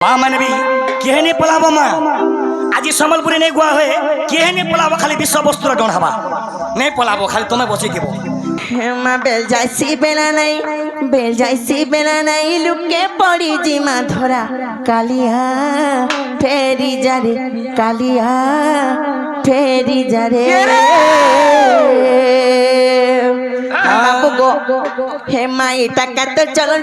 माँ मैंने भी किए नहीं पलाब माँ आज सम्बलपुरी नहीं गुआ हुए किए नहीं पलाब खाली विश्व वस्तु डोन हवा नहीं पलाब खाली तुम्हें बची के माँ बेल जाइसी बेला नहीं लुके पड़ी जी माँ धरा कालिया फेरी जारे कालिया फेरी जारे बाबू गो हे माँ इटाका तो चलन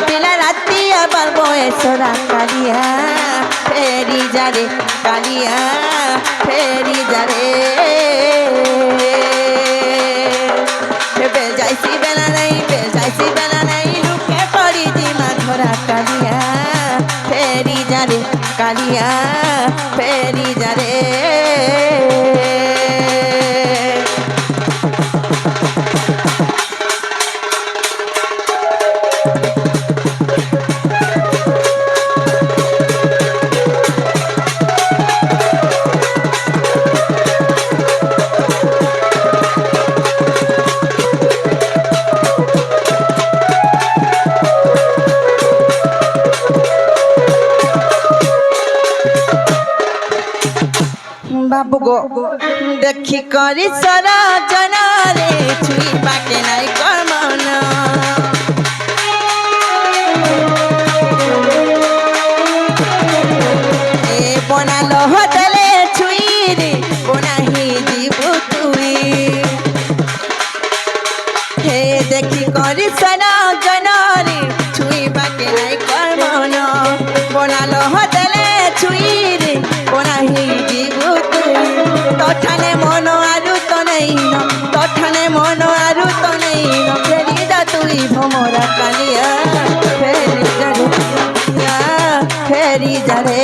पिला राती आबार बयसरा कालिया फेरी जारे कालिया फेरी जारे बेलजाइसी बेला नहीं लुके पड़ी जी माँ धरा कालिया फेरी जारे कालिया फेरी जारे बाबू गो देखी करी सरा जना रे छुई पाके नहीं कर मन ए बना लह दले छुई रे बना ही जीवु तुई हे देखी करी सरा जना रे छुई पाके नहीं कर मन बना लह दले छुई रे बना ही जीवु तठाने मन आरु तो नहीं तठाने मन आरु तो नहीं फेरी जा तुई भमरा कालिया फेरी जा रे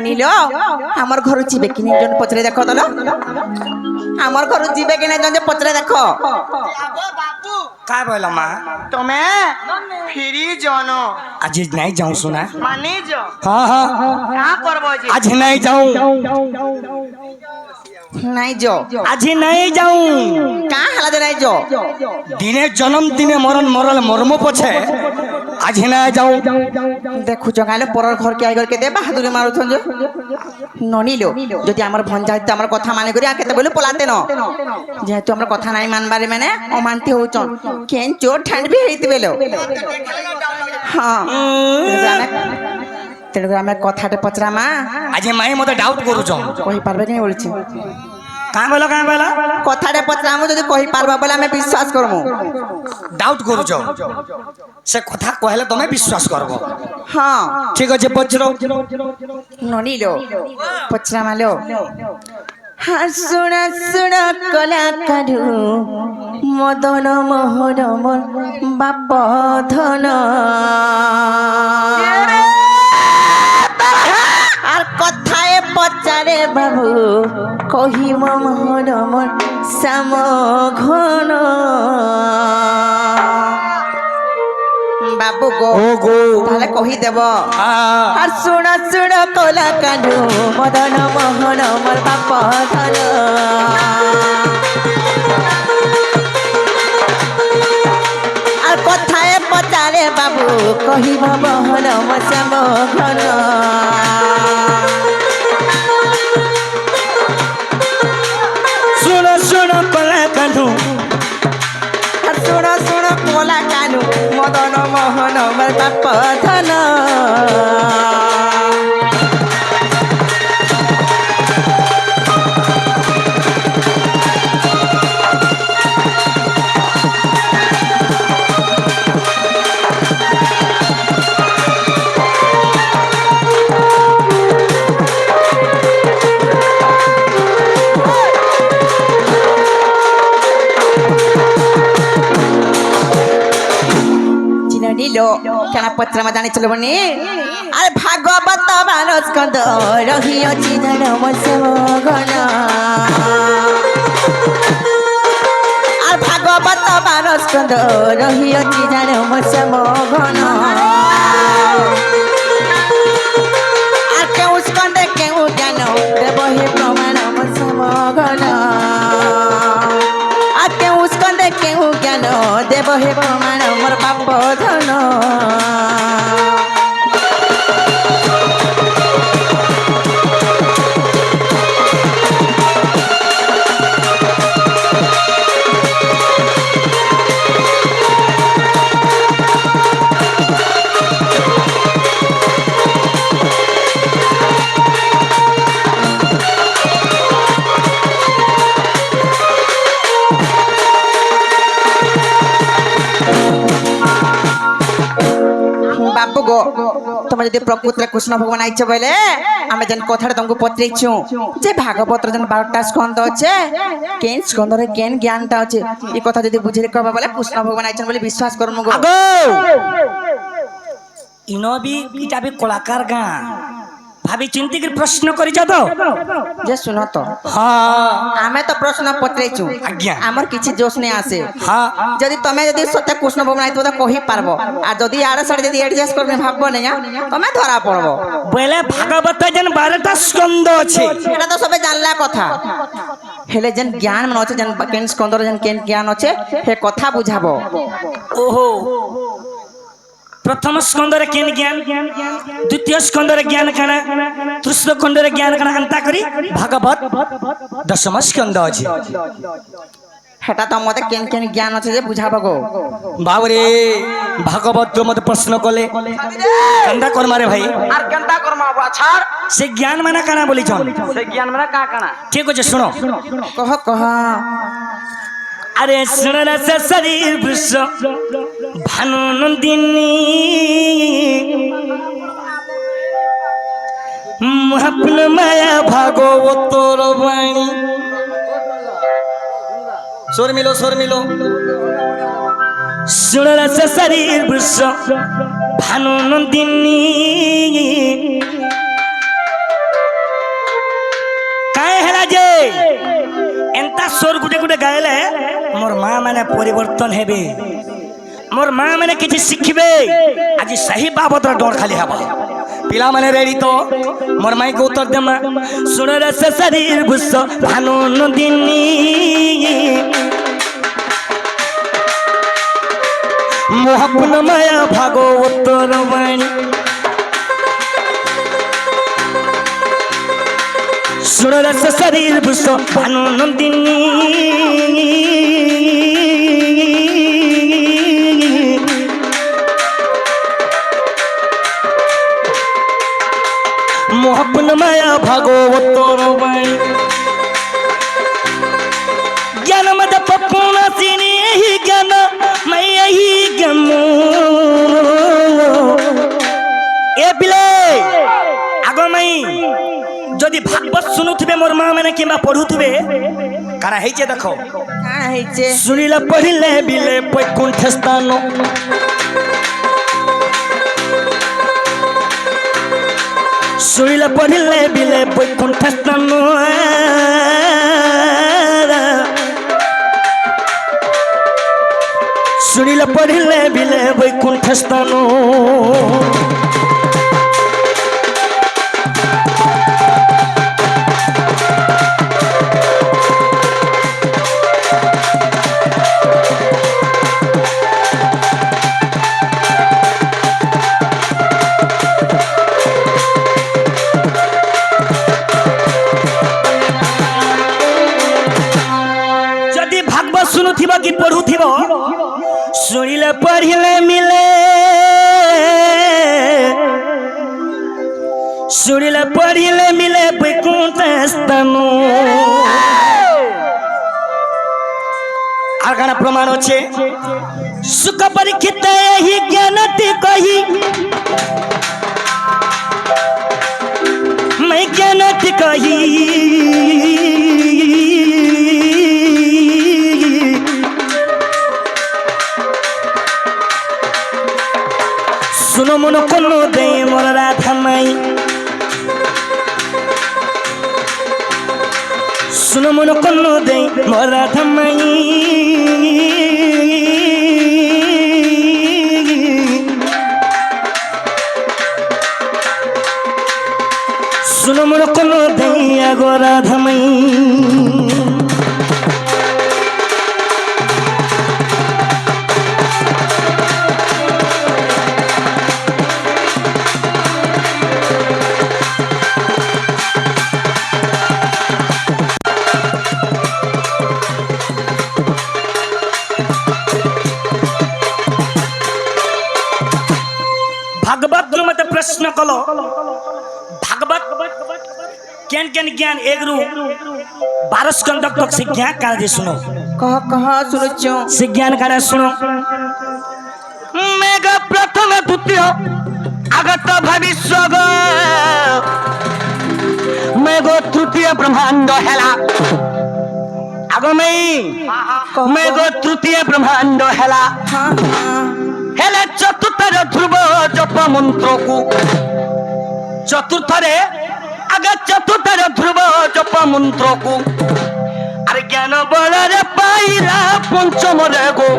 नीलो आमर घर जीवे कि नहीं जन पचरे देखो तो आमर घर जीवे कि नहीं जन पचरे देखो काय बोला माँ तुम्हें फिरी जानो आज नहीं जाऊँ सुना मानी जो हाँ हाँ क्या करबो जी आज नहीं जाऊँ नहीं जो आज नहीं जाऊँ कहाँ हालत नहीं जो दिने जन्म दिने मरण मरल मर्म पछे आज नहीं जाऊँ देखु जगाले परर घर के आइगर के दे बहादुरी मारुथन जो ननिलो যদি আমার ভঞ্জাইতে আমার কথা মানে করি আর কেতে বলে পলাতে ন যেহেতু আমার কথা নাই মানবারে মানে অমানতি হউছন কেন চোর ঠান্ড বি হইতে বেলো হ্যাঁ তেলগ্রামে কথাটা পচরা মা आज माई मते डाउट करू छन কই পারবে কি বলছি কাঁ बोला কথাটা পচরা আমি যদি কই পারবা বলে আমি বিশ্বাস করমু डाउट करू छ से কথা कहले तमे विश्वास करबो হ্যাঁ ठीक আছে पचरो ननिलो पचरा मालो हाँ सुना सुना कला काढू मदन मोहन मोर बाप धन আর কথায় পচারে বাবু কহিম মোহন মোর শ্যাম ঘন বাবু গো তাহলে কহি দেব আর শুনা শুনা কলা কানু মদন মোহন মোর বাপ ধন আর কথায় পচারে বাবু কহিব মোহন মোর শ্যাম ঘন सुनो सुनो कला कानू আর শুনা শুনা কলা কানু মদন মোহন মোর বাপ ধন কহিল কেন পত্রমা জানিছিল বনি আর ভাগবত 12 স্কন্ধ রহিଅଛି ধর্ম ঘন আর ভাগবত 12 স্কন্ধ রহিଅଛି ধর্ম ঘন আর কেউ স্কন্ধে কেউ জ্ঞান দেব হে প্রমাণ ঘন আর কেউ স্কন্ধে কেউ জ্ঞান দেব হে প্রমাণ মোর পাপ ধন बापू गो तुम जब प्रकृति कृष्ण भगवान आइछ बोले आमे जन कथा तुमको पत्रेछु जे भागवत जन 12टा स्कंद अच्छे केन स्कंद रे केन ज्ञानटा अच्छे ई कथा जदी बुझिले कहबा बोले कृष्ण भगवान आइछन बोले विश्वास करमु गो इनो भी इटा भी कलाकार गा भाभी चिंती कर प्रश्न करि जा तो जे सुनो तो हां आमे तो प्रश्न पत्रेछु आज्ञा हमर किछि जोश नै आसे हां जदी तमे जदी सत्य कृष्ण भगवान आइतो तो कहि पारबो आ जदी आड़े साड़े जदी एडजस्ट करबे भाबबो नै तमे धरा पड़बो बोले भागवत जन 12टा स्कंद अछि एटा तो सबे जानला कथा हेले जन ज्ञान मन अछि जन केन स्कंद जन केन ज्ञान अछि हे कथा बुझाबो ओहो प्रथम स्कंद रे केन ज्ञान द्वितीय स्कंद रे ज्ञान कना तृतीय स्कंद रे ज्ञान कना अंता करी भागवत दशम स्कंद अछि हेटा तो मते केन केन ज्ञान अछि जे बुझाबो गो बाबरे भागवत तो मते प्रश्न कले कंदा कर मारे भाई আর কেনটা করমা বা ছাড় से ज्ञान माना कना बोली छन সে জ্ঞান মানে কা কানা ठीक আছে सुनो कह अरे सुन रस शरीर वृष भानु नंदिनी अपन माया भागवतर वाणी स्वर मिलो सुन रस शरीर वृष भानु नंदिनी काहे हला जे एंता स्वर गुटे गुटे गायले मोर माँ माने परिवर्तन हेबे मोर माँ माने किछि शिखबे आज सही बाबत डर खाली हबा पिला माने रेडी तो मोर माई को उत्तर देमा सुन रस शरीर भुस भानु नंदिनी मोहपन माया भागवतर वाणी सुन रस शरीर भुस भानु नंदिनी मोहपन माया भागवतर वाणी ज्ञान मद पपूर्ण सिनी ही ज्ञान मैं यही ज्ञान ए बिले आगो मई जदि भागवत सुनुथिबे मोर माँ मैंने किंबा पढ़ुथिबे काना हेचे देखो का हेचे सुनिला पढ़िले बिले बैकुंठ स्थान सुनिला पढ़िले बिले बैकुंठ स्थान सुनिला पढ़िले बिले बैकुंठ स्थान सुनुथिबा कि पढ़ुथिबा सुनिले पढ़िले मिले सुनिले पढ़िले मिले बैकुंठ स्थान আর গানা প্রমাণ আছে সুখ পরীক্ষিত এই জ্ঞানতি কহি मैं জ্ঞানতি কহি শুনো মন কোন দে মোর রাধা মাই শুনো মন কোন দে মোর রাধা মাই শুনো মন কোন দে আগো রাধা মাই भागवत मत प्रश्न कलो भागवत केन केन ज्ञान एगरू 12 स्कंद तक से ज्ञान का दे सुनो कह सुनुचो से ज्ञान का सुनो मेघ प्रथम द्वितीय आगत भविष्य मेघ तृतीय ब्रह्मांड हेला आगमई मेघ तृतीय ब्रह्मांड हेला हेले चतुर्थ ध्रुव जप मंत्र को चतुर्थ आगे चतुर्थ ध्रुव जप मंत्र को अरे ज्ञान बल रे पाइला पंचम रे गो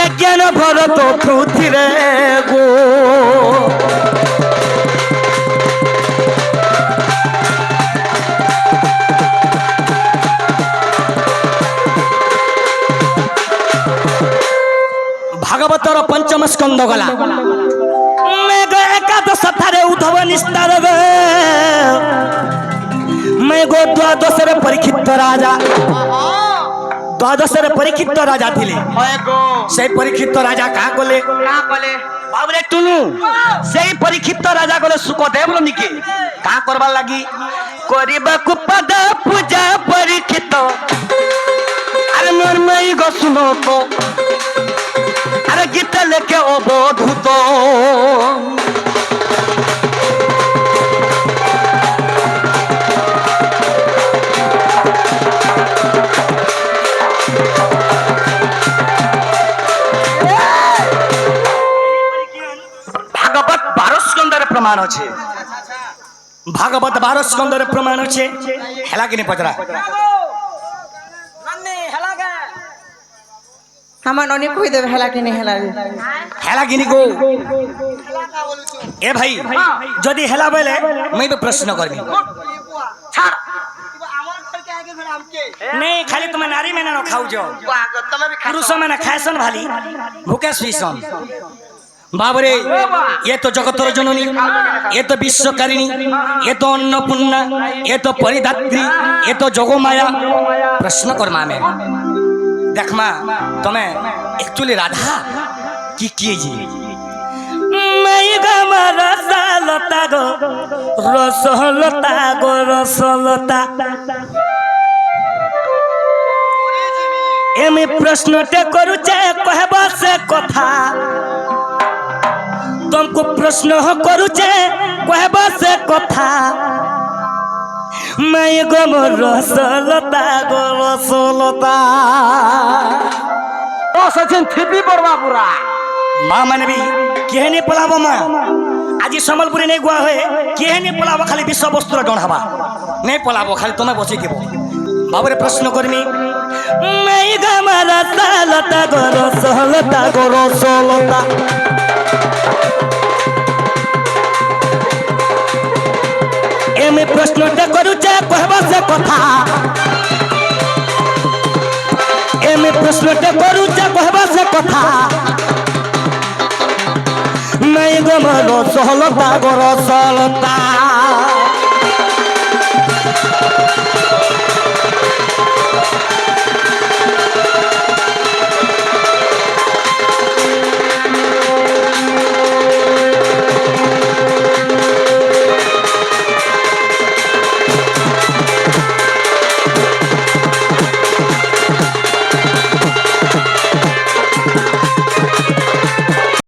ए ज्ञान भरत पृथ्वी रे गो भागवतर पंचम स्कंद गला मेघ एकादश थारे उद्धव निस्तार मेघ द्वादश रे परीक्षित राजा द्वादश रे परीक्षित राजा थिले से परीक्षित राजा का कोले बाबरे टुनु से परीक्षित राजा कोले सुखदेव निके का करबा लागि करिबा को पद पूजा परीक्षित अरे मोर मई गो सुनो तो अरे गीत लेके अवधूत भागवत 12 स्कंदर प्रमाण अच्छे भागवत 12 स्कंदर प्रमाण अच्छे हेला कि नहीं पचरा हमार ननी कोई देव हेला कि नहीं हेला कि नहीं को ए भाई जदि हेला बोले मैं भी प्रश्न करबी नहीं खाली तुम नारी में ना खाऊ जो पुरुष में ना खायसन भाली भूखे सुईसन बाबरे ये तो जगतर जननी ये तो विश्वकारिणी ये तो अन्नपूर्णा ये तो परिदात्री ये तो जोगमाया प्रश्न करमा में देखमा तुम्हें एक्चुअली राधा की जी मैं गमा रसलता गो रसलता एमे प्रश्न ते करूचे कहबा से कथा तुमको प्रश्न हो करूचे कहबा से कथा मैं गम रसलता गो रसलता ओ सचिन थिपी पड़वा पूरा माँ मैंने भी केहे नहीं पलाबो माँ आज सम्बलपुरी नहीं गुआ हुए केहे नहीं पलाबो खाली विश्व वस्तु डन हवा नहीं पलाबो खाली तुम्हें बची के बाबू रे प्रश्न करमी मैं गम रसलता गो रसलता एमे प्रश्न ते करूचे कहबा से कथा एमे प्रश्न ते करूचे कहबा से कथा नहीं गमलो सहलता गो रसलता